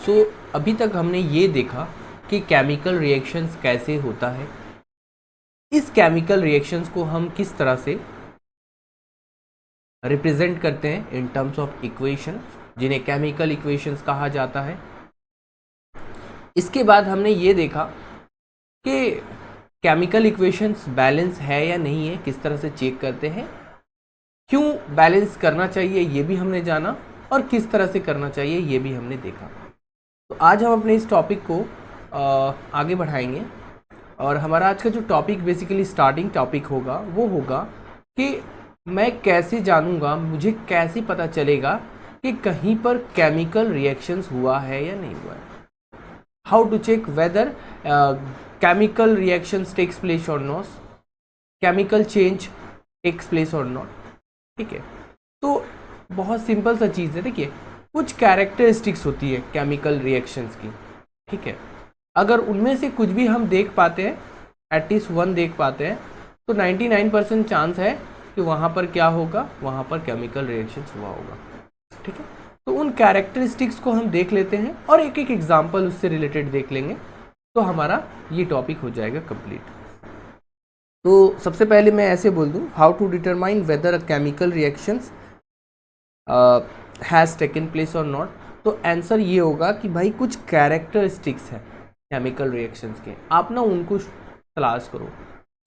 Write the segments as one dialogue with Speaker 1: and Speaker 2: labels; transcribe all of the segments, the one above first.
Speaker 1: सो अभी तक हमने ये देखा कि केमिकल रिएक्शंस कैसे होता है, इस केमिकल रिएक्शंस को हम किस तरह से रिप्रेजेंट करते हैं इन टर्म्स ऑफ इक्वेशन, जिन्हें केमिकल इक्वेशंस कहा जाता है। इसके बाद हमने ये देखा कि केमिकल इक्वेशंस बैलेंस है या नहीं है, किस तरह से चेक करते हैं, क्यों बैलेंस करना चाहिए ये भी हमने जाना, और किस तरह से करना चाहिए ये भी हमने देखा। तो आज हम अपने इस टॉपिक को आगे बढ़ाएंगे, और हमारा आज का जो टॉपिक बेसिकली स्टार्टिंग टॉपिक होगा वो होगा कि मैं कैसे जानूंगा, मुझे कैसे पता चलेगा कि कहीं पर केमिकल रिएक्शंस हुआ है या नहीं हुआ है। How to check whether chemical reactions takes place और not, chemical change takes place और नॉट। ठीक है, तो बहुत सिंपल सा चीज़ है। देखिए, कुछ कैरेक्टरिस्टिक्स होती है केमिकल रिएक्शंस की। ठीक है, अगर उनमें से कुछ भी हम देख पाते हैं, एटलीस्ट वन देख पाते हैं, तो 99% चांस है कि वहाँ पर क्या होगा, वहाँ पर केमिकल रिएक्शंस हुआ होगा। ठीक है, तो उन कैरेक्टरिस्टिक्स को हम देख लेते हैं और एक एक एग्जाम्पल उससे रिलेटेड देख लेंगे, तो हमारा ये टॉपिक हो जाएगा कंप्लीट। तो सबसे पहले मैं ऐसे बोल दूँ, how to determine whether a chemical reactions has taken place और नॉट। तो आंसर ये होगा कि भाई कुछ कैरेक्टरिस्टिक्स है केमिकल रिएक्शंस के, आप ना उनको तलाश करो।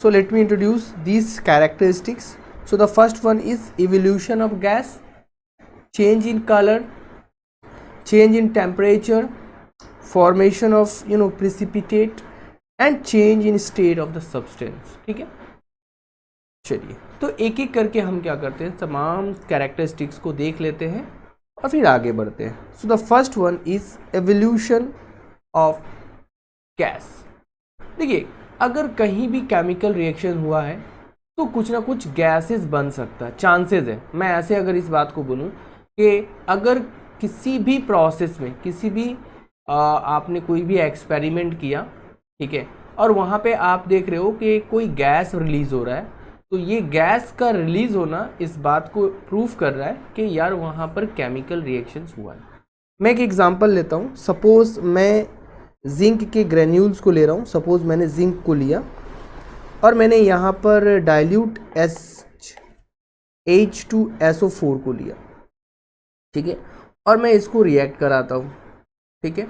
Speaker 1: So let me introduce these characteristics. So the first one is evolution of gas, change in color, change in temperature, formation of precipitate and change in state of the substance। ठीक है, चलिए तो एक एक करके हम क्या करते हैं, तमाम कैरेक्टरिस्टिक्स को देख लेते हैं और फिर आगे बढ़ते हैं। So the first one is evolution of gas. देखिए, अगर कहीं भी केमिकल रिएक्शन हुआ है तो कुछ ना कुछ गैसेस बन सकता है, चांसेस है। मैं ऐसे अगर इस बात को बोलूँ कि अगर किसी भी प्रोसेस में, किसी भी आपने कोई भी एक्सपेरिमेंट किया, ठीक है, और वहाँ पे आप देख रहे हो कि कोई गैस रिलीज़ हो रहा है, तो ये गैस का रिलीज़ होना इस बात को प्रूव कर रहा है कि यार वहाँ पर केमिकल रिएक्शंस हुआ है। मैं एक एग्जांपल लेता हूँ। सपोज़ मैं जिंक के ग्रेन्यूल्स को ले रहा हूँ। सपोज़ मैंने जिंक को लिया और मैंने यहाँ पर डाइल्यूट H2SO4 को लिया, ठीक है, और मैं इसको रिएक्ट कराता हूँ। ठीक है,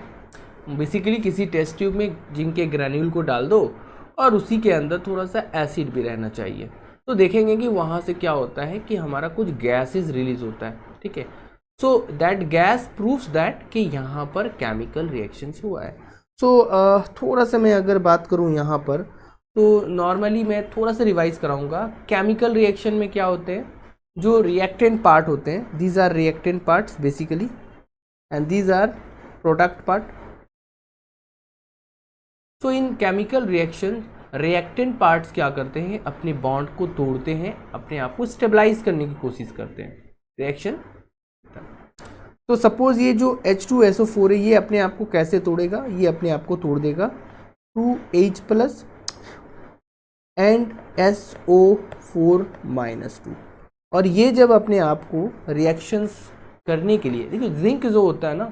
Speaker 1: बेसिकली किसी टेस्ट ट्यूब में जिंक के ग्रैन्यूल को डाल दो और उसी के अंदर थोड़ा सा एसिड भी रहना चाहिए, तो देखेंगे कि वहाँ से क्या होता है कि हमारा कुछ गैसेस रिलीज होता है। ठीक है, so that gas proves that कि यहाँ पर केमिकल रिएक्शंस हुआ है। सो थोड़ा सा मैं अगर बात करूँ यहाँ पर, तो नॉर्मली मैं थोड़ा सा रिवाइज कराऊँगा। केमिकल रिएक्शन में क्या होते हैं, जो रिएक्टेंट पार्ट होते हैं, these are reactant parts basically, and these are product part. So in chemical reaction reactant parts क्या करते हैं, अपने बॉन्ड को तोड़ते हैं, अपने आप को स्टेबलाइज करने की कोशिश करते हैं रिएक्शन। तो सपोज ये जो H2SO4 है, ये अपने आप को कैसे तोड़ेगा, ये अपने आप को तोड़ देगा 2H+ एंड SO4 -2। और ये जब अपने आप को रिएक्शंस करने के लिए, देखिए जिंक जो होता है ना,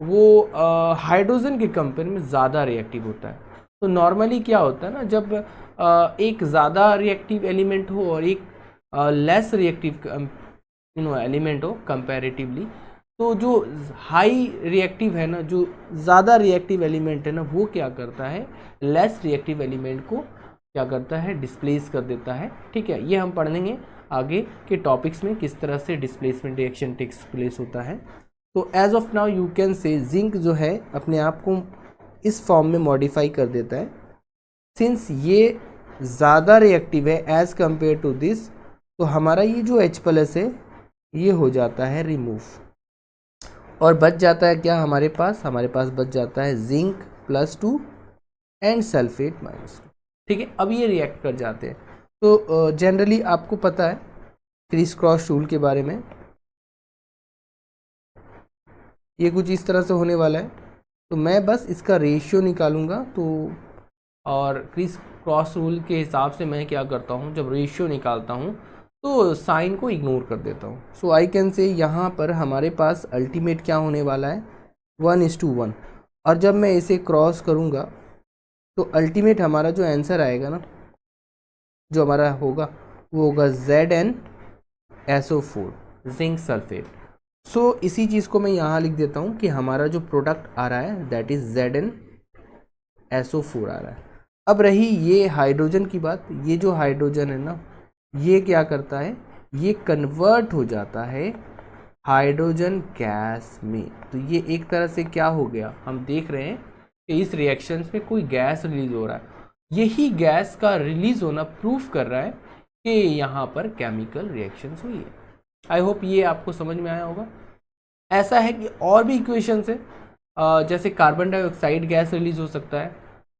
Speaker 1: वो हाइड्रोजन के कंपेयर में ज़्यादा रिएक्टिव होता है। तो नॉर्मली क्या होता है ना, जब एक ज़्यादा रिएक्टिव एलिमेंट हो और एक लेस रिएक्टिव एलिमेंट हो कंपैरेटिवली, तो जो हाई रिएक्टिव है ना, जो ज़्यादा रिएक्टिव एलिमेंट है ना, वो क्या करता है, लेस रिएक्टिव एलिमेंट को क्या करता है, डिस्प्लेस कर देता है। ठीक है, ये हम पढ़ेंगे आगे के टॉपिक्स में किस तरह से डिस्प्लेसमेंट रिएक्शन टेक्स प्लेस होता है। तो as of now you can say zinc जो है अपने आप को इस फॉर्म में मॉडिफाई कर देता है। सिंस ये ज़्यादा रिएक्टिव है एज कंपेयर टू दिस, तो हमारा ये जो H+ है ये हो जाता है रिमूव, और बच जाता है क्या हमारे पास बच जाता है जिंक +2 एंड सल्फेट -2। ठीक है, अब ये रिएक्ट कर जाते हैं। तो जनरली आपको पता है क्रिस क्रॉस टूल के बारे में, ये कुछ इस तरह से होने वाला है। तो मैं बस इसका रेशियो निकालूंगा, तो और क्रिस क्रॉस रूल के हिसाब से मैं क्या करता हूँ, जब रेशियो निकालता हूँ तो साइन को इग्नोर कर देता हूँ। सो आई कैन से यहाँ पर हमारे पास अल्टीमेट क्या होने वाला है, 1:1। और जब मैं इसे क्रॉस करूँगा तो अल्टीमेट हमारा जो आंसर आएगा ना, जो हमारा होगा वो होगा ZnSO4 जिंक सल्फेट। सो इसी चीज़ को मैं यहाँ लिख देता हूँ कि हमारा जो प्रोडक्ट आ रहा है दैट इज़ ZnSO4 आ रहा है। अब रही ये हाइड्रोजन की बात, ये जो हाइड्रोजन है ना, ये क्या करता है, ये कन्वर्ट हो जाता है हाइड्रोजन गैस में। तो ये एक तरह से क्या हो गया, हम देख रहे हैं कि इस रिएक्शन में कोई गैस रिलीज हो रहा है। यही गैस का रिलीज होना प्रूफ कर रहा है कि यहाँ पर केमिकल रिएक्शंस हुई है। आई होप ये आपको समझ में आया होगा। ऐसा है कि और भी इक्वेशंस है, जैसे कार्बन डाइऑक्साइड गैस रिलीज हो सकता है,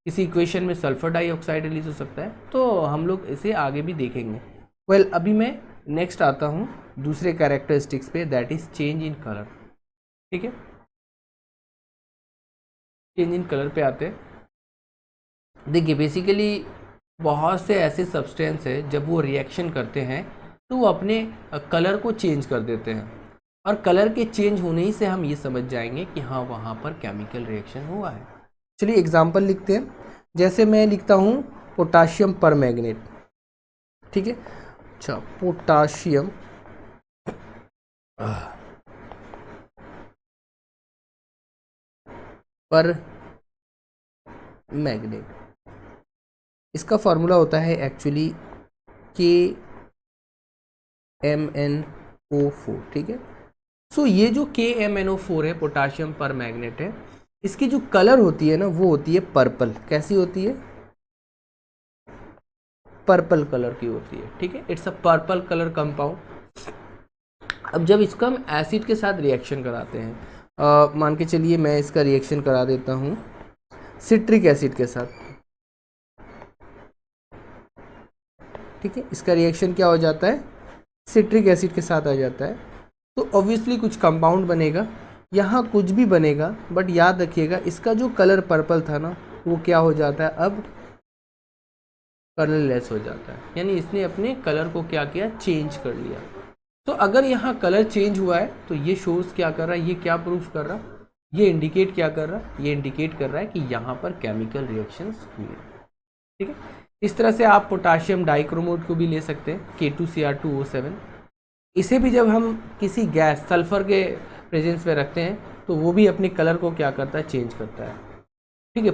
Speaker 1: किसी इक्वेशन में सल्फर डाइऑक्साइड रिलीज हो सकता है, तो हम लोग इसे आगे भी देखेंगे। वेल अभी मैं नेक्स्ट आता हूँ दूसरे कैरेक्टरिस्टिक्स पे, that is change in colour. ठीक है, चेंज इन कलर पे आते हैं। देखिए बेसिकली बहुत से ऐसे सब्सटेंस है जब वो रिएक्शन करते हैं तो वो अपने कलर को चेंज कर देते हैं, और कलर के चेंज होने ही से हम ये समझ जाएंगे कि हाँ वहाँ पर केमिकल रिएक्शन हुआ है। चलिए एग्जांपल लिखते हैं, जैसे मैं लिखता हूँ पोटाशियम परमैंगनेट। ठीक है, अच्छा पोटाशियम पर मैग्नेट, इसका फॉर्मूला होता है एक्चुअली KMnO4। ठीक है, सो ये जो KMnO4 है, पोटाशियम पर मैग्नेट है, इसकी जो कलर होती है ना वो होती है पर्पल। कैसी होती है, पर्पल कलर की होती है। ठीक है, it's a purple colour compound. अब जब इसको हम एसिड के साथ रिएक्शन कराते हैं, मान के चलिए मैं इसका रिएक्शन करा देता हूँ सिट्रिक एसिड के साथ। ठीक है, इसका रिएक्शन क्या हो जाता है, सिट्रिक एसिड के साथ आ जाता है, तो ऑब्वियसली कुछ कंपाउंड बनेगा, यहाँ कुछ भी बनेगा, बट याद रखिएगा इसका जो कलर पर्पल था ना वो क्या हो जाता है, अब कलरलेस हो जाता है, यानी इसने अपने कलर को क्या किया, चेंज कर लिया। तो अगर यहाँ कलर चेंज हुआ है तो ये शोज क्या कर रहा है, ये क्या प्रूफ कर रहा, ये इंडिकेट क्या कर रहा है, ये इंडिकेट कर रहा है कि यहाँ पर केमिकल रिएक्शंस हुए। ठीक है, इस तरह से आप पोटाशियम डाइक्रोमेट को भी ले सकते हैं, K2Cr2O7। इसे भी जब हम किसी गैस सल्फर के प्रेजेंस में रखते हैं तो वो भी अपने कलर को क्या करता है, चेंज करता है। ठीक है,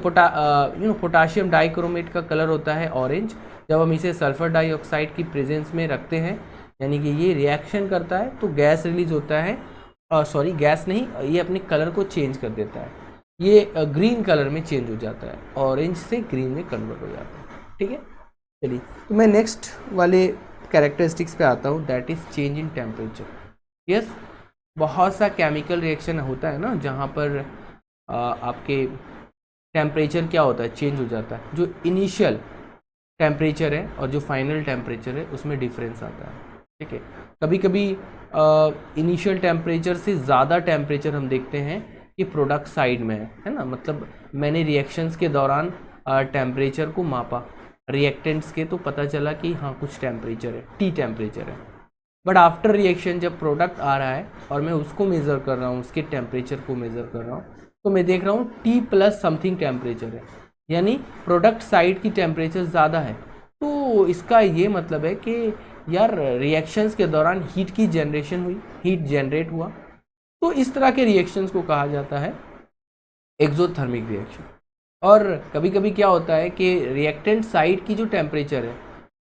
Speaker 1: पोटाशियम डाइक्रोमेट का कलर होता है ऑरेंज। जब हम इसे सल्फर डाइऑक्साइड की प्रेजेंस में रखते हैं, यानी कि ये रिएक्शन करता है तो गैस रिलीज होता है, सॉरी गैस नहीं, ये अपने कलर को चेंज कर देता है, ये ग्रीन कलर में चेंज हो जाता है, ऑरेंज से ग्रीन में कन्वर्ट हो जाता है। ठीक है, चलिए तो मैं नेक्स्ट वाले कैरेक्टरिस्टिक्स पे आता हूँ, that is change in temperature. Yes, बहुत सा केमिकल रिएक्शन होता है ना जहाँ पर आपके टेम्परेचर क्या होता है, चेंज हो जाता है। जो इनिशियल टेम्परेचर है और जो फाइनल टेम्परेचर है उसमें डिफरेंस आता है। ठीक है, कभी कभी इनिशियल टेम्परेचर से ज़्यादा टेम्परेचर हम देखते हैं कि प्रोडक्ट साइड में है ना, मतलब मैंने रिएक्शंस के दौरान टेम्परेचर को मापा रिएक्टेंट्स के, तो पता चला कि हाँ कुछ टेम्परेचर है, T टेम्परेचर है, बट आफ्टर रिएक्शन जब प्रोडक्ट आ रहा है और मैं उसको मेज़र कर रहा हूँ, उसके टेम्परेचर को मेज़र कर रहा हूँ, तो मैं देख रहा हूँ T प्लस समथिंग टेम्परेचर है, यानी प्रोडक्ट साइड की टेम्परेचर ज़्यादा है। तो इसका ये मतलब है कि यार रिएक्शंस के दौरान हीट की जनरेशन हुई, हीट जनरेट हुआ, तो इस तरह के रिएक्शंस को कहा जाता है एक्सोथर्मिक रिएक्शन। और कभी कभी क्या होता है कि रिएक्टेंट साइड की जो टेम्परेचर है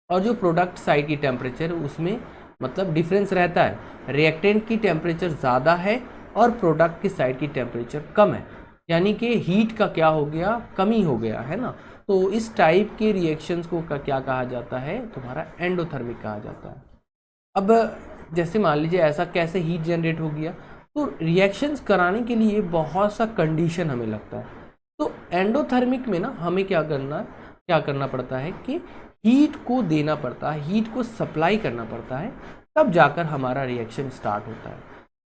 Speaker 1: और जो प्रोडक्ट साइड की टेम्परेचर है उसमें मतलब डिफरेंस रहता है, रिएक्टेंट की टेम्परेचर ज़्यादा है और प्रोडक्ट की साइड की टेम्परेचर कम है, यानी कि हीट का क्या हो गया, कमी हो गया है ना। तो इस टाइप के रिएक्शंस को क्या कहा जाता है, तुम्हारा एंडोथर्मिक कहा जाता है। अब जैसे मान लीजिए ऐसा कैसे हीट जनरेट हो गया, तो रिएक्शंस कराने के लिए बहुत सा कंडीशन हमें लगता है। तो एंडोथर्मिक में ना हमें क्या करना पड़ता है कि हीट को देना पड़ता है, हीट को सप्लाई करना पड़ता है, तब जाकर हमारा रिएक्शन स्टार्ट होता है।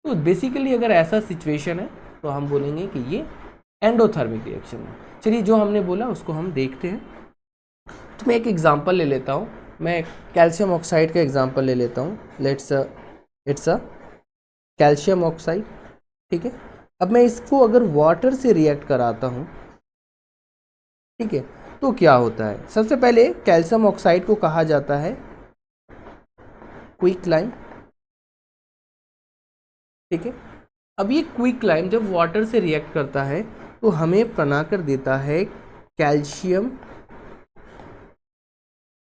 Speaker 1: तो बेसिकली अगर ऐसा सिचुएशन है तो हम बोलेंगे कि ये एंडोथर्मिक रिएक्शन है। चलिए जो हमने बोला उसको हम देखते हैं। तो मैं एक एग्जांपल ले लेता हूँ, मैं कैल्शियम ऑक्साइड का एग्जांपल ले लेता हूँ। It's a calcium oxide. ठीक है, अब मैं इसको अगर वाटर से रिएक्ट कराता हूँ, ठीक है, तो क्या होता है? सबसे पहले कैल्शियम ऑक्साइड को कहा जाता है क्विकलाइम, ठीक है। अब ये क्विकलाइम जब वाटर से रिएक्ट करता है तो हमें बनाकर देता है कैल्शियम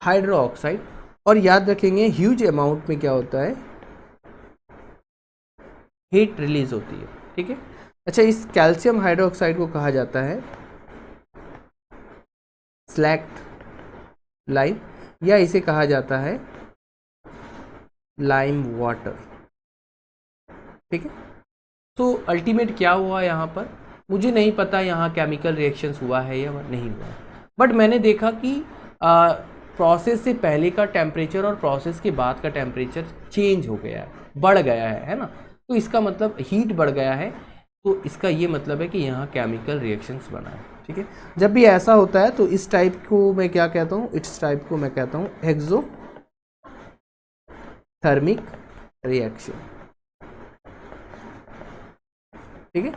Speaker 1: हाइड्रोक्साइड, और याद रखेंगे ह्यूज अमाउंट में क्या होता है, हीट रिलीज होती है, ठीक है। अच्छा, इस कैल्शियम हाइड्रोक्साइड को कहा जाता है स्लैक्ट लाइम, या इसे कहा जाता है लाइम वाटर, ठीक है। तो अल्टीमेट क्या हुआ यहाँ पर, मुझे नहीं पता यहाँ केमिकल रिएक्शंस हुआ है या नहीं हुआ, बट मैंने देखा कि प्रोसेस से पहले का टेम्परेचर और प्रोसेस के बाद का टेम्परेचर चेंज हो गया है, बढ़ गया है ना। तो इसका मतलब हीट बढ़ गया है, तो इसका ये मतलब है कि यहाँ केमिकल रिएक्शंस बना है, ठीक है। जब भी ऐसा होता है तो इस टाइप को मैं क्या कहता हूँ, इस टाइप को मैं कहता हूँ एक्सोथर्मिक रिएक्शन, ठीक है।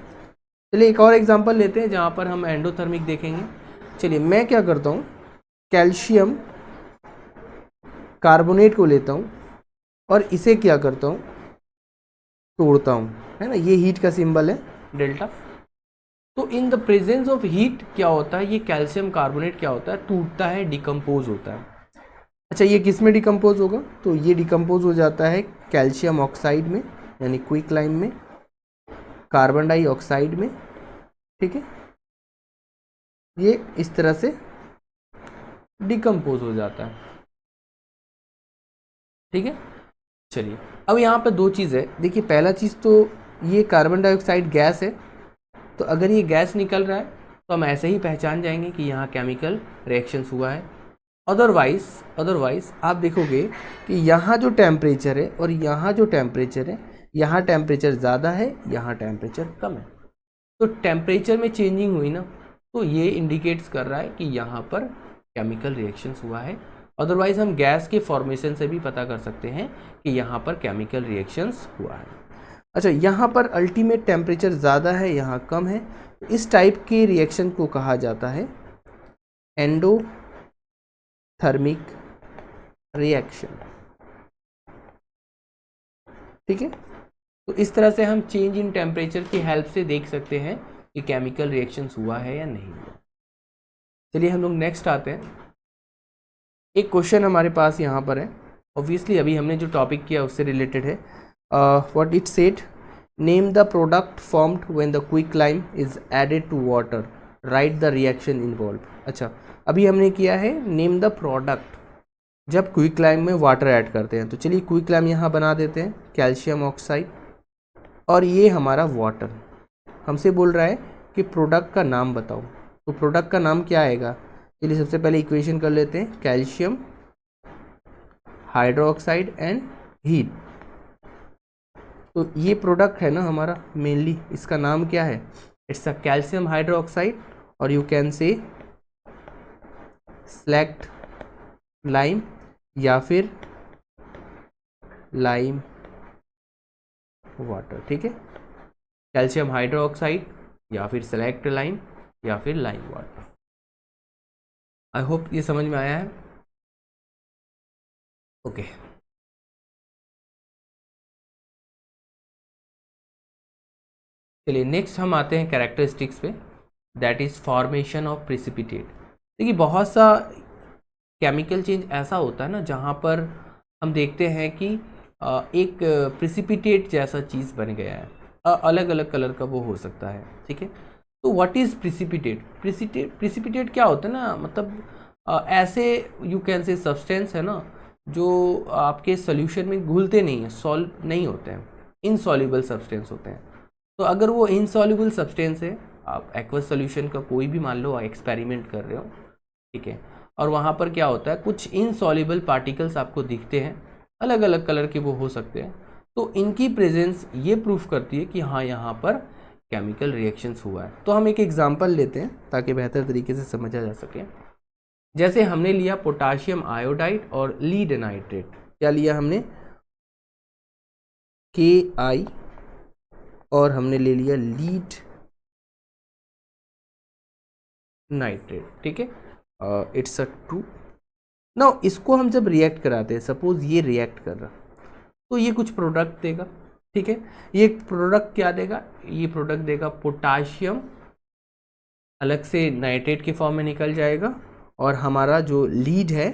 Speaker 1: चलिए एक और एग्जांपल लेते हैं जहाँ पर हम एंडोथर्मिक देखेंगे। चलिए मैं क्या करता हूँ, कैल्शियम कार्बोनेट को लेता हूँ और इसे क्या करता हूँ, तोड़ता हूँ, है ना, ये हीट का सिंबल है डेल्टा। तो in the presence of heat क्या होता है, ये कैल्शियम कार्बोनेट क्या होता है, टूटता है, डिकम्पोज होता है। अच्छा, ये किस में डिकम्पोज होगा, तो ये डिकम्पोज हो जाता है कैल्शियम ऑक्साइड में, यानी क्विकलाइम में, कार्बन डाइऑक्साइड में, ठीक है। ये इस तरह से डिकम्पोज हो जाता है, ठीक है। चलिए अब यहाँ पे दो चीज़ है, देखिए पहला चीज़ तो ये कार्बन डाइऑक्साइड गैस है, तो अगर ये गैस निकल रहा है तो हम ऐसे ही पहचान जाएंगे कि यहाँ केमिकल रिएक्शंस हुआ है। अदरवाइज आप देखोगे कि यहाँ जो टेम्परेचर है और यहाँ जो टेम्परेचर है, यहाँ टेम्परेचर ज़्यादा है, यहाँ टेम्परेचर कम है, तो टेम्परेचर में चेंजिंग हुई ना, तो ये इंडिकेट्स कर रहा है कि यहाँ पर केमिकल रिएक्शंस हुआ है। अदरवाइज हम गैस के फॉर्मेशन से भी पता कर सकते हैं कि यहाँ पर केमिकल रिएक्शंस हुआ है। अच्छा, यहाँ पर अल्टीमेट टेम्परेचर ज़्यादा है, यहाँ कम है, तो इस टाइप के रिएक्शन को कहा जाता है एंडोथर्मिक रिएक्शन, ठीक है। तो इस तरह से हम चेंज इन टेम्परेचर की हेल्प से देख सकते हैं कि केमिकल रिएक्शंस हुआ है या नहीं हुआ। चलिए हम लोग नेक्स्ट आते हैं। एक क्वेश्चन हमारे पास यहाँ पर है, ऑब्वियसली अभी हमने जो टॉपिक किया उससे रिलेटेड है। What it said, name the product formed when the quicklime is added to water, right the reaction involve. अच्छा, अभी हमने किया है नेम द प्रोडक्ट जब क्विकलाइम में वाटर ऐड करते हैं, तो चलिए क्विकलाइम यहाँ बना देते हैं कैल्शियम ऑक्साइड, और ये हमारा वाटर। हमसे बोल रहा है कि प्रोडक्ट का नाम बताओ, तो प्रोडक्ट का नाम क्या आएगा, चलिए सबसे पहले इक्वेशन कर लेते हैं, कैल्शियम हाइड्रोक्साइड एंड हीट। तो ये प्रोडक्ट है ना हमारा, मेनली इसका नाम क्या है, इट्स अ कैल्शियम हाइड्रोक्साइड, और यू कैन से स्लैक्ट लाइम या फिर लाइम वाटर, ठीक है। कैल्शियम हाइड्रोक्साइड या फिर सेलेक्ट लाइम या फिर लाइम वाटर। आई होप ये समझ में आया है, ओके। चलिए नेक्स्ट हम आते हैं कैरेक्टरिस्टिक्स पे, that is formation of precipitate. देखिए बहुत सा केमिकल चेंज ऐसा होता है ना जहाँ पर हम देखते हैं कि एक प्रिसिपिटेट जैसा चीज़ बन गया है, अलग अलग कलर का वो हो सकता है, ठीक है। तो व्हाट इज़ प्रिसिपिटेट, प्रिसिपिटेट क्या होता है ना, मतलब ऐसे यू कैन से सब्सटेंस है ना जो आपके सोल्यूशन में घुलते नहीं हैं, सॉल्व नहीं होते हैं, इनसॉल्युबल सब्सटेंस होते हैं। तो अगर वो इनसॉल्युबल सब्सटेंस है, आप एक्वस सोल्यूशन का कोई भी मान लो एक्सपेरिमेंट कर रहे हो, ठीक है, और वहाँ पर क्या होता है कुछ इनसॉल्युबल पार्टिकल्स आपको दिखते हैं, अलग अलग कलर के वो हो सकते हैं, तो इनकी प्रेजेंस ये प्रूफ करती है कि हाँ यहाँ पर केमिकल रिएक्शंस हुआ है। तो हम एक एग्जांपल लेते हैं ताकि बेहतर तरीके से समझा जा सके। जैसे हमने लिया पोटाशियम आयोडाइड और लीड नाइट्रेट, क्या लिया हमने, KiO और हमने ले लिया लीड नाइट्रेट, ठीक है, इट्स अ 2। नाउ इसको हम जब रिएक्ट कराते हैं, सपोज ये रिएक्ट कर रहा, तो ये कुछ प्रोडक्ट देगा, ठीक है। ये प्रोडक्ट क्या देगा, ये प्रोडक्ट देगा पोटाशियम अलग से नाइट्रेट के फॉर्म में निकल जाएगा, और हमारा जो लीड है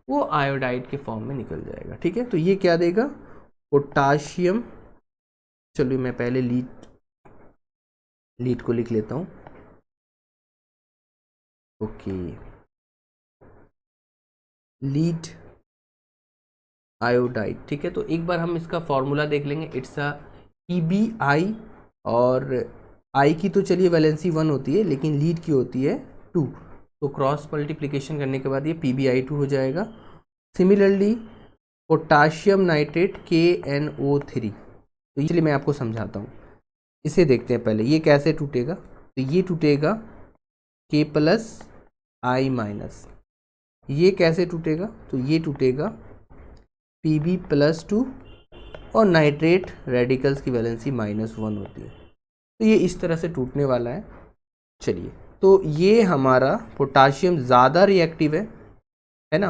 Speaker 1: वो आयोडाइड के फॉर्म में निकल जाएगा, ठीक है। तो ये क्या देगा, पोटाशियम, चलिए मैं पहले लीड को लिख लेता हूँ, ओके, लीड आयोडाइड, ठीक है। तो एक बार हम इसका फॉर्मूला देख लेंगे, इट्स अ PbI, और I की तो चलिए वैलेंसी 1 होती है, लेकिन लीड की होती है 2, तो क्रॉस मल्टीप्लिकेशन करने के बाद ये PbI2 हो जाएगा। सिमिलरली पोटाशियम नाइट्रेट KNO3, तो इसलिए मैं आपको समझाता हूँ, इसे देखते हैं पहले, ये कैसे टूटेगा, तो ये टूटेगा K+I-, ये कैसे टूटेगा, तो ये टूटेगा Pb+2, और नाइट्रेट रेडिकल्स की वैलेंसी -1 होती है, तो ये इस तरह से टूटने वाला है। चलिए, तो ये हमारा पोटाशियम ज़्यादा रिएक्टिव है ना,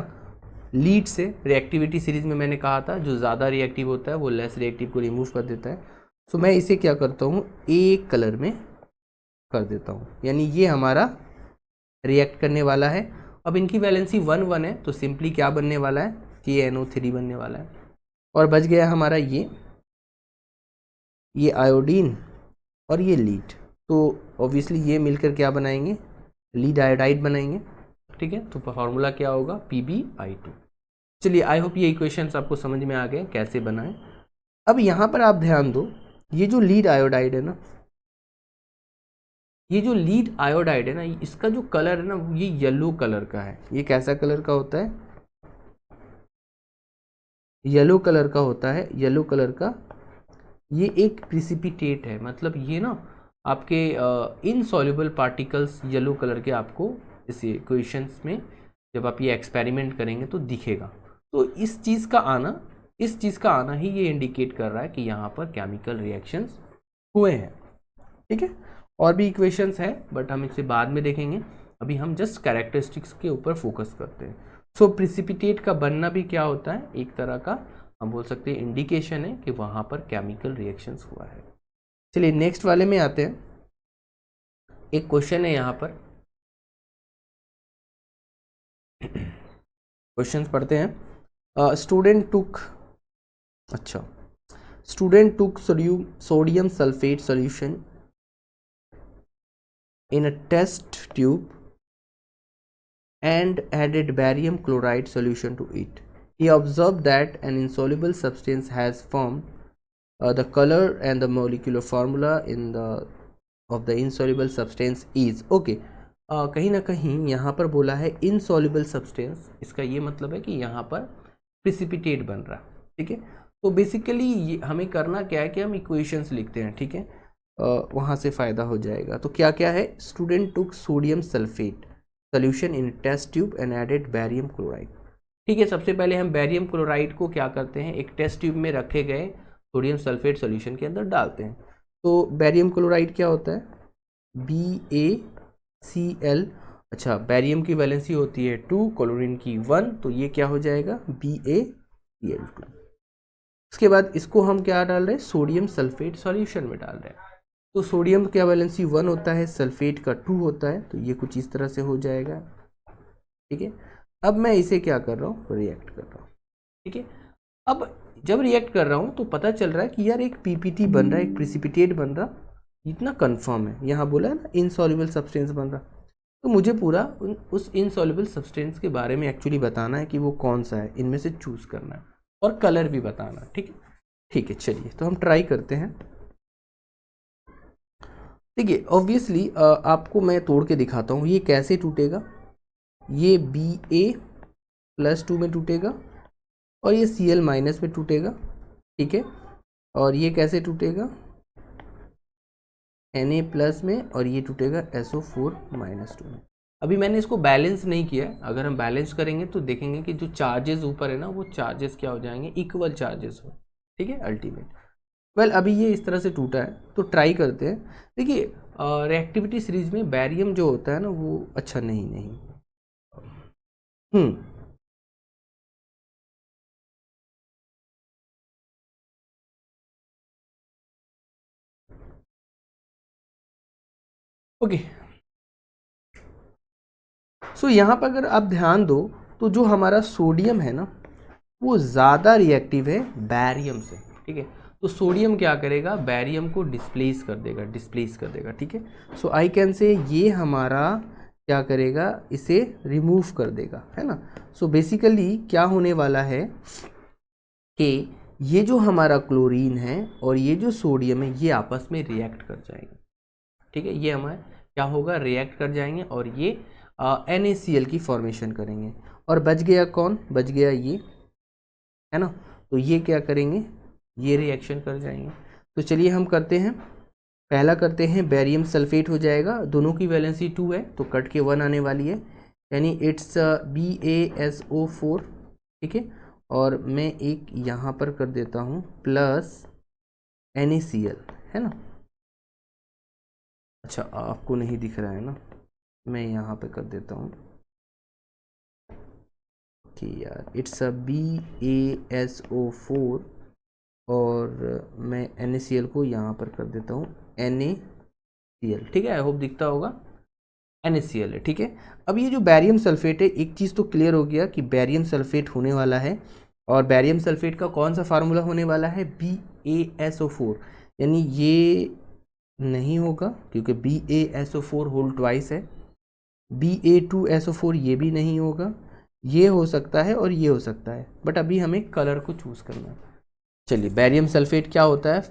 Speaker 1: लीड से। रिएक्टिविटी सीरीज में मैंने कहा था जो ज़्यादा रिएक्टिव होता है वो लेस रिएक्टिव को रिमूव कर देता है। सो मैं इसे क्या करता हूँ, एक कलर में कर देता हूँ, यानी ये हमारा रिएक्ट करने वाला है। अब इनकी वैलेंसी 1 है, तो सिंपली क्या बनने वाला है, KNO3 बनने वाला है, और बच गया हमारा ये आयोडीन और ये लीड, तो ऑब्वियसली ये मिलकर क्या बनाएंगे, लीड आयोडाइड बनाएंगे, ठीक है। तो फॉर्मूला क्या होगा, PbI2। चलिए, आई होप ये इक्वेशंस आपको समझ में आ गए कैसे बनाएं। अब यहाँ पर आप ध्यान दो, ये जो लीड आयोडाइड है ना, ये जो लीड आयोडाइड है ना, इसका जो कलर है ना, ये येलो कलर का है। ये कैसा कलर का होता है, येलो कलर का होता है, येलो कलर का। ये एक प्रिसिपिटेट है, मतलब ये ना आपके इनसॉल्युबल पार्टिकल्स येलो कलर के आपको इस इक्वेशंस में जब आप ये एक्सपेरिमेंट करेंगे तो दिखेगा। तो इस चीज़ का आना ही ये इंडिकेट कर रहा है कि यहाँ पर केमिकल रिएक्शंस हुए हैं, ठीक है। और भी इक्वेशंस हैं बट हम इसे बाद में देखेंगे, अभी हम जस्ट कैरेक्टरिस्टिक्स के ऊपर फोकस करते हैं। सो प्रिसिपिटेट का बनना भी क्या होता है, एक तरह का हम बोल सकते हैं इंडिकेशन है कि वहाँ पर केमिकल रिएक्शंस हुआ है। चलिए नेक्स्ट वाले में आते हैं। एक क्वेश्चन है यहाँ पर, क्वेश्चंस पढ़ते हैं। Student took sodium sulphate solution in a test tube and added barium chloride solution to it. He observed that an insoluble substance has formed. The color and the molecular formula of the insoluble substance is okay. कहीं ना कहीं यहाँ पर बोला है insoluble substance, इसका ये मतलब है कि यहाँ पर precipitate बन रहा, ठीक है। तो बेसिकली हमें करना क्या है कि हम इक्वेशंस लिखते हैं, ठीक है, वहाँ से फ़ायदा हो जाएगा। तो क्या क्या है, student took sodium sulphate solution in test tube and added barium chloride, ठीक है। सबसे पहले हम बैरियम क्लोराइड को क्या करते हैं, एक टेस्ट ट्यूब में रखे गए सोडियम सल्फेट सोल्यूशन के अंदर डालते हैं। तो बैरियम क्लोराइड क्या होता है, BaCl, अच्छा, बैरियम की वैलेंसी होती है 2, क्लोरीन की 1, तो ये क्या हो जाएगा, BaCl2। उसके बाद इसको हम क्या डाल रहे हैं, सोडियम सल्फेट सॉल्यूशन में डाल रहे हैं। तो सोडियम का वैलेंसी 1 होता है, सल्फेट का 2 होता है, तो ये कुछ इस तरह से हो जाएगा, ठीक है। अब मैं इसे क्या कर रहा हूँ, रिएक्ट कर रहा हूँ, ठीक है। अब जब रिएक्ट कर रहा हूँ तो पता चल रहा है कि यार एक PPT बन रहा है, एक प्रिसिपिटेट बन रहा, इतना कंफर्म है। यहाँ बोला है ना इनसॉल्युबल सब्सटेंस बन रहा, तो मुझे पूरा उस इनसॉल्युबल सब्सटेंस के बारे में एक्चुअली बताना है कि वो कौन सा है, इनमें से चूज़ करना है और कलर भी बताना, ठीक है, ठीक है। चलिए तो हम ट्राई करते हैं। देखिए ऑब्वियसली आपको मैं तोड़ के दिखाता हूँ, ये कैसे टूटेगा, ये Ba+2 में टूटेगा और ये Cl- में टूटेगा, ठीक है। और ये कैसे टूटेगा, Na+ में, और ये टूटेगा SO4- में। अभी मैंने इसको बैलेंस नहीं किया है, अगर हम बैलेंस करेंगे तो देखेंगे कि जो चार्जेस ऊपर है ना, वो चार्जेस क्या हो जाएंगे, इक्वल चार्जेस हो, ठीक है, अल्टीमेट। वेल अभी ये इस तरह से टूटा है, तो ट्राई करते हैं। देखिए रिएक्टिविटी सीरीज में बैरियम जो होता है ना वो अच्छा नहीं। ओके, सो यहाँ पर अगर आप ध्यान दो तो जो हमारा सोडियम है ना वो ज़्यादा रिएक्टिव है बैरियम से, ठीक है। तो सोडियम क्या करेगा, बैरियम को डिस्प्लेस कर देगा, ठीक है। सो आई कैन से ये हमारा क्या करेगा, इसे रिमूव कर देगा, है ना। सो बेसिकली क्या होने वाला है कि ये जो हमारा क्लोरीन है और ये जो सोडियम है ये आपस में रिएक्ट कर जाएंगे, ठीक है। ये हमारे क्या होगा, रिएक्ट कर जाएंगे और ये NaCl की फॉर्मेशन करेंगे। और बच गया कौन, बच गया ये, है ना। तो ये क्या करेंगे, ये रिएक्शन कर जाएंगे। तो चलिए हम करते हैं, पहला करते हैं, बेरियम सल्फेट हो जाएगा, दोनों की वैलेंसी 2 है तो कट के 1 आने वाली है, यानी इट्स BaSO4, ठीक है। और मैं एक यहाँ पर कर देता हूँ प्लस NaCl, है ना। अच्छा आपको नहीं दिख रहा है ना, मैं यहाँ पे कर देता हूँ कि यार इट्स BaSO4 और मैं NaCl को यहाँ पर कर देता हूँ NaCl, ठीक है। आई होप दिखता होगा, NaCl है, ठीक है। अब ये जो बैरियम सल्फेट है, एक चीज़ तो क्लियर हो गया कि बैरियम सल्फेट होने वाला है, और बैरियम सल्फेट का कौन सा फार्मूला होने वाला है, BaSO4, यानी ये नहीं होगा क्योंकि BaSO4 होल ट्वाइस है, Ba2SO4 ये भी नहीं होगा, ये हो सकता है और ये हो सकता है, बट अभी हमें कलर को चूज़ करना है। चलिए बैरियम सल्फेट क्या होता है,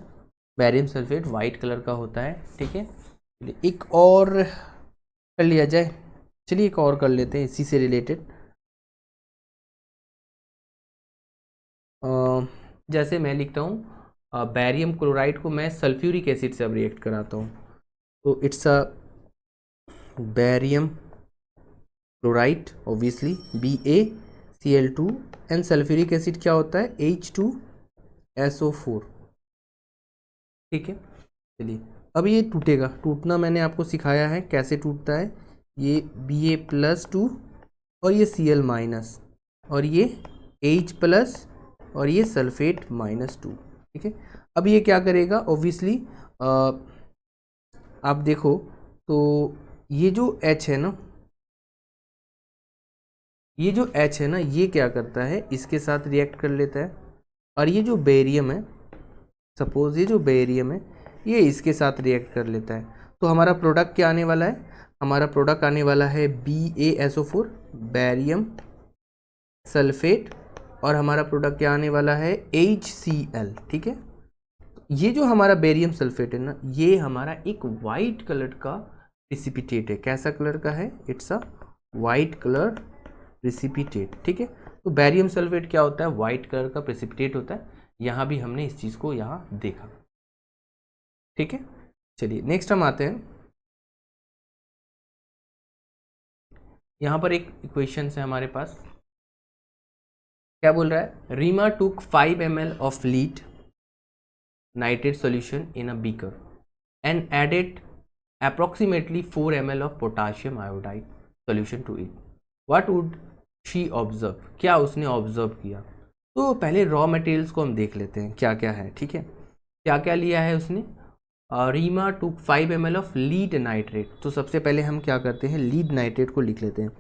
Speaker 1: बैरियम सल्फेट वाइट कलर का होता है, ठीक है। एक और कर लिया जाए, चलिए एक और कर लेते हैं इसी से रिलेटेड। जैसे मैं लिखता हूँ बैरियम क्लोराइड को मैं सल्फ्यूरिक एसिड से अब रिएक्ट कराता हूँ, तो it's a barium chloride obviously BaCl2 and sulphuric acid क्या होता है H2SO4, ठीक है। चलिए अब ये टूटेगा, टूटना मैंने आपको सिखाया है कैसे टूटता है, ये Ba+2 और ये Cl- और ये H+ और ये सल्फेट -2, ठीक है। अब ये क्या करेगा, ऑब्वियसली आप देखो तो ये जो H है ना, ये जो H है ना ये क्या करता है, इसके साथ रिएक्ट कर लेता है, और ये जो बेरियम है, सपोज ये जो बेरियम है ये इसके साथ रिएक्ट कर लेता है, तो हमारा प्रोडक्ट क्या आने वाला है, हमारा प्रोडक्ट आने वाला है BaSO4 बैरियम सल्फेट, और हमारा प्रोडक्ट क्या आने वाला है HCl, ठीक है। ये जो हमारा बेरियम सल्फेट है ना ये हमारा एक वाइट कलर का प्रिसिपिटेट है, कैसा कलर का है, it's a white colour precipitate, ठीक है। तो बैरियम सल्फेट क्या होता है, वाइट कलर का प्रिसिपिटेट होता है, यहाँ भी हमने इस चीज़ को यहाँ देखा, ठीक है। चलिए नेक्स्ट हम आते हैं, यहाँ पर एक इक्वेशन है हमारे पास, क्या बोल रहा है, रीमा टूक 5 ml of lead nitrate solution in a beaker and added approximately 4 ml of potassium iodide solution to it. What would she observe? क्या उसने ऑब्जर्व किया। तो पहले रॉ मटेरियल्स को हम देख लेते हैं क्या क्या है, ठीक है। क्या क्या लिया है उसने, रीमा टूक 5 ml ऑफ लीड नाइट्रेट। तो सबसे पहले हम क्या करते हैं, लीड नाइट्रेट को लिख लेते हैं,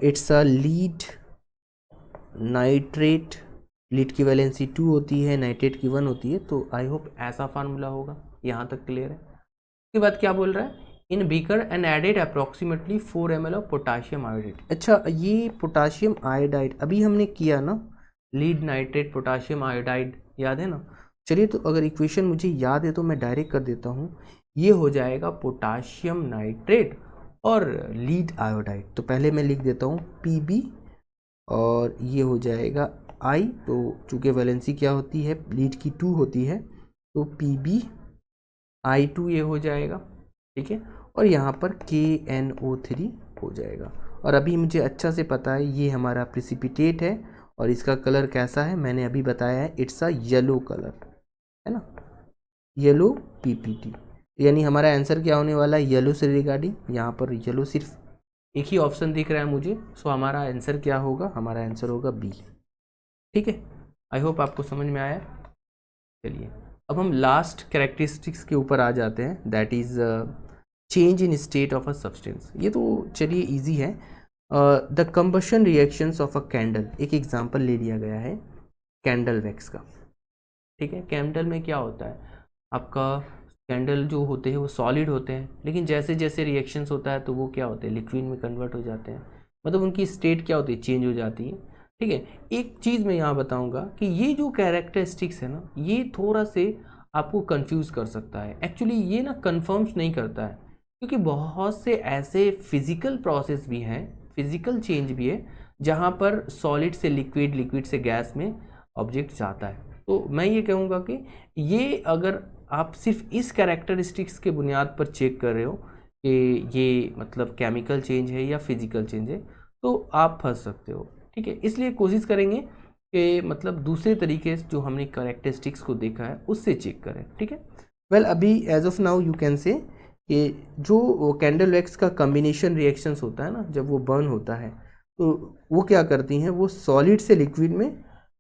Speaker 1: it's a lead nitrate, lead की वैलेंसी 2 होती है, नाइट्रेट की 1 होती है, तो आई होप ऐसा फार्मूला होगा, यहाँ तक क्लियर है। उसके बाद क्या बोल रहा है, in beaker and added approximately 4 ml of potassium iodide. अच्छा ये पोटाशियम आयोडाइड अभी हमने किया ना, लीड नाइट्रेट पोटाशियम आयोडाइड, याद है ना। चलिए तो अगर इक्वेशन मुझे याद है तो मैं डायरेक्ट कर देता हूँ, ये हो जाएगा पोटाशियम नाइट्रेट और लीड आयोडाइड। तो पहले मैं लिख देता हूँ Pb और ये हो जाएगा I, तो चूँकि वैलेंसी क्या होती है, लीड की 2 होती है, तो PbI2 ये हो जाएगा, ठीक है। और यहाँ पर KNO3 हो जाएगा। और अभी मुझे अच्छा से पता है ये हमारा प्रिसिपिटेट है और इसका कलर कैसा है, मैंने अभी बताया है, इट्स अ येलो कलर, है ना। येलो पीपीटी, यानी हमारा आंसर क्या होने वाला है येलो से रिगार्डिंग। यहाँ पर येलो सिर्फ एक ही ऑप्शन दिख रहा है मुझे, सो हमारा आंसर क्या होगा, हमारा आंसर होगा बी। ठीक है, आई होप आपको समझ में आया। चलिए अब हम लास्ट कैरेक्टरिस्टिक्स के ऊपर आ जाते हैं, that is change in state of a substance. ये तो चलिए इजी है। The combustion reactions of a candle, एक एग्जांपल ले लिया गया है कैंडल वैक्स का। ठीक है, कैंडल में क्या होता है, आपका कैंडल जो होते हैं वो सॉलिड होते हैं, लेकिन जैसे जैसे रिएक्शंस होता है तो वो क्या होते हैं, लिक्विड में कन्वर्ट हो जाते हैं, मतलब उनकी स्टेट क्या होती है, चेंज हो जाती है। ठीक है, एक चीज़ मैं यहाँ बताऊँगा कि ये जो कैरेक्टरिस्टिक्स है ना, ये थोड़ा से आपको कंफ्यूज कर सकता है। एक्चुअली ये ना कन्फर्म्स नहीं करता है, क्योंकि बहुत से ऐसे फिजिकल प्रोसेस भी हैं, फिजिकल चेंज भी है, जहाँ पर सॉलिड से लिक्विड, लिक्विड से गैस में ऑब्जेक्ट जाता है। तो मैं ये कहूँगा कि ये अगर आप सिर्फ इस कैरेक्टरिस्टिक्स के बुनियाद पर चेक कर रहे हो कि ये मतलब केमिकल चेंज है या फिजिकल चेंज है, तो आप फंस सकते हो। ठीक है, इसलिए कोशिश करेंगे कि मतलब दूसरे तरीके से जो हमने कैरेक्टरिस्टिक्स को देखा है उससे चेक करें। ठीक है, वेल अभी as of now you can say कि जो कैंडल वैक्स का कम्बिनेशन रिएक्शंस होता है ना, जब वो बर्न होता है तो वो क्या करती हैं, वो सॉलिड से लिक्विड में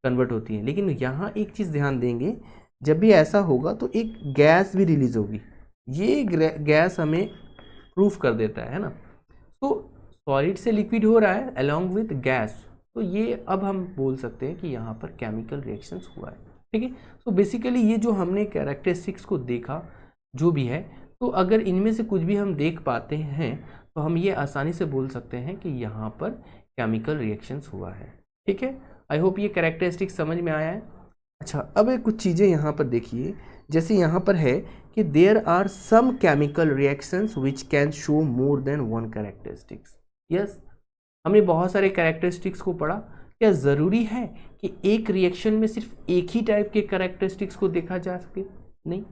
Speaker 1: कन्वर्ट होती हैं। लेकिन यहाँ एक चीज़ ध्यान देंगे, जब भी ऐसा होगा तो एक गैस भी रिलीज होगी, ये गैस हमें प्रूफ कर देता है ना। तो सॉलिड से लिक्विड हो रहा है अलॉन्ग विद गैस, तो ये अब हम बोल सकते हैं कि यहाँ पर केमिकल रिएक्शंस हुआ है। ठीक है, तो बेसिकली ये जो हमने कैरेक्टरिस्टिक्स को देखा जो भी है, तो अगर इनमें से कुछ भी हम देख पाते हैं तो हम ये आसानी से बोल सकते हैं कि यहाँ पर केमिकल रिएक्शंस हुआ है। ठीक है, आई होप ये कैरेक्टरिस्टिक्स समझ में आया है। अच्छा, अब एक कुछ चीज़ें यहाँ पर देखिए, जैसे यहाँ पर है कि there are some chemical reactions which can show more than one characteristics. Yes, हमने बहुत सारे कैरेक्टरिस्टिक्स को पढ़ा। क्या ज़रूरी है कि एक रिएक्शन में सिर्फ एक ही टाइप के कैरेक्टरिस्टिक्स को देखा जा सके? नहीं,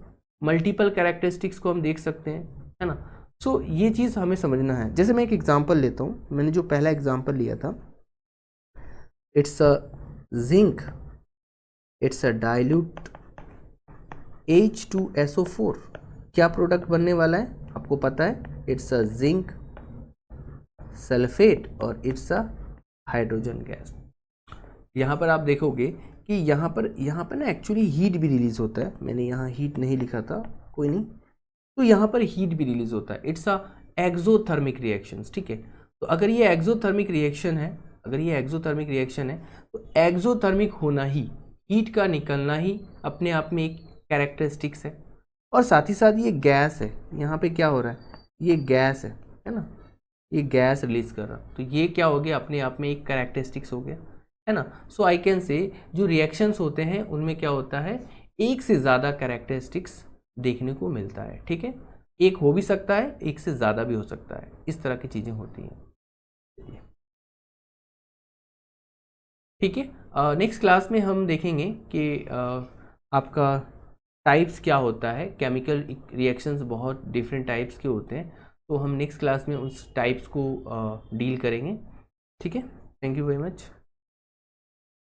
Speaker 1: मल्टीपल कैरेक्टरिस्टिक्स को हम देख सकते हैं, है ना। सो ये चीज़ हमें समझना है। जैसे मैं एक एग्जांपल लेता हूँ, मैंने जो पहला एग्जांपल लिया था, it's a zinc, it's a dilute H2SO4। क्या प्रोडक्ट बनने वाला है आपको पता है, इट्स अ जिंक सल्फेट और इट्स अ हाइड्रोजन गैस। यहाँ पर आप देखोगे कि यहाँ पर ना एक्चुअली हीट भी रिलीज होता है। मैंने यहाँ हीट नहीं लिखा था, कोई नहीं, तो यहाँ पर हीट भी रिलीज होता है। It's a exothermic reactions. ठीक है, तो अगर ये एक्सोथर्मिक रिएक्शन है, तो एक्सोथर्मिक होना ही, हीट का निकलना ही अपने आप में एक कैरेक्टरिस्टिक्स है। और साथ ही साथ ये गैस है, यहाँ पे क्या हो रहा है, ये गैस है ना, ये गैस रिलीज कर रहा, तो ये क्या हो गया, अपने आप में एक कैरेक्टरिस्टिक्स हो गया, है ना। सो आई कैन से जो रिएक्शंस होते हैं उनमें क्या होता है, एक से ज़्यादा कैरेक्टरिस्टिक्स देखने को मिलता है। ठीक है, एक हो भी सकता है, एक से ज़्यादा भी हो सकता है, इस तरह की चीज़ें होती हैं। ठीक है, नेक्स्ट क्लास में हम देखेंगे कि आपका टाइप्स क्या होता है। केमिकल रिएक्शंस बहुत डिफरेंट टाइप्स के होते हैं, तो हम नेक्स्ट क्लास में उस टाइप्स को डील करेंगे। ठीक है, थैंक यू वेरी मच।